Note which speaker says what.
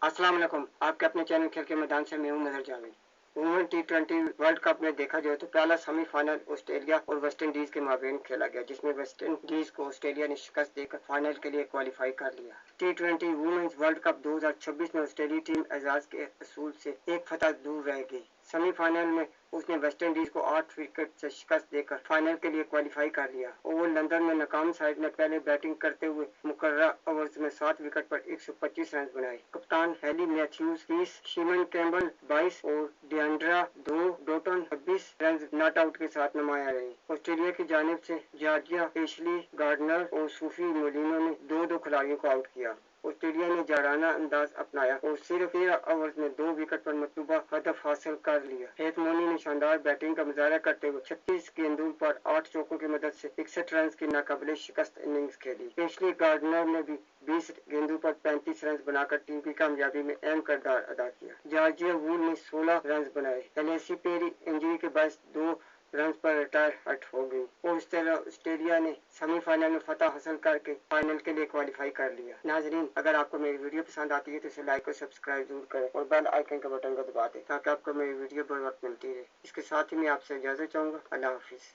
Speaker 1: अस्सलाम वालेकुम, आपके अपने चैनल खेल के मैदान से मैं हूं मजहर जावेद। वुमेन टी20 वर्ल्ड कप में देखा जाए तो पहला सेमीफाइनल ऑस्ट्रेलिया और वेस्ट इंडीज के माबेन खेला गया, जिसमें वेस्ट इंडीज को ऑस्ट्रेलिया ने शिकस्त देकर फाइनल के लिए क्वालिफाई कर लिया। टी20 वुमेन्स वर्ल्ड कप 2026 में ऑस्ट्रेलियाई टीम एजाज के असूल से एक फतह दूर रह गई। सेमीफाइनल में उसने वेस्ट इंडीज को 8 विकेट से शिकस्त देकर फाइनल के लिए क्वालिफाई कर लिया। ओवल लंदन में नाकाम साइड ने पहले बैटिंग करते हुए मुकर्ररा ओवर्स में 7 विकेट पर 125 रन बनाए। कप्तान हेली मैथ्यूज 30, शीमन कैम्बल 22 और डियांड्रा 2 डोटन 26 रन नॉट आउट के साथ नुमाया रहे। ऑस्ट्रेलिया की जानिब से जॉर्जिया एशली गार्डनर और सूफी मोलिनो ने 2-2 खिलाड़ियों को आउट किया। ऑस्ट्रेलिया ने जाराना अंदाज अपनाया और सिर्फ 13 ओवर्स में 2 विकेट पर मतलूबा हदफ हासिल कर लिया। हेथ मोनी ने शानदार बैटिंग का मुजाहरा करते हुए 36 गेंदों पर 8 चौकों की मदद से 61 रन की नाकाबिले शिकस्त इनिंग्स खेली। एशली गार्डनर ने भी 20 गेंदों पर 35 रन बनाकर टीम की कामयाबी में अहम किरदार अदा किया। जॉर्जिया वूल ने 16 रन बनाए। एलेसी पेरी इंजरी के बाद 2 रन पर रिटायर हट हो गई और इस तरह ऑस्ट्रेलिया ने सेमीफाइनल में फतह हासिल करके फाइनल के लिए क्वालिफाई कर लिया। नाजरीन, अगर आपको मेरी वीडियो पसंद आती है तो इसे लाइक और सब्सक्राइब जरूर करें और बेल आइकन के बटन को दबा दें ताकि आपको मेरी वीडियो बर वक्त मिलती रहे। इसके साथ ही मैं आपसे इजाजत चाहूँगा। अल्लाह हाफिज़।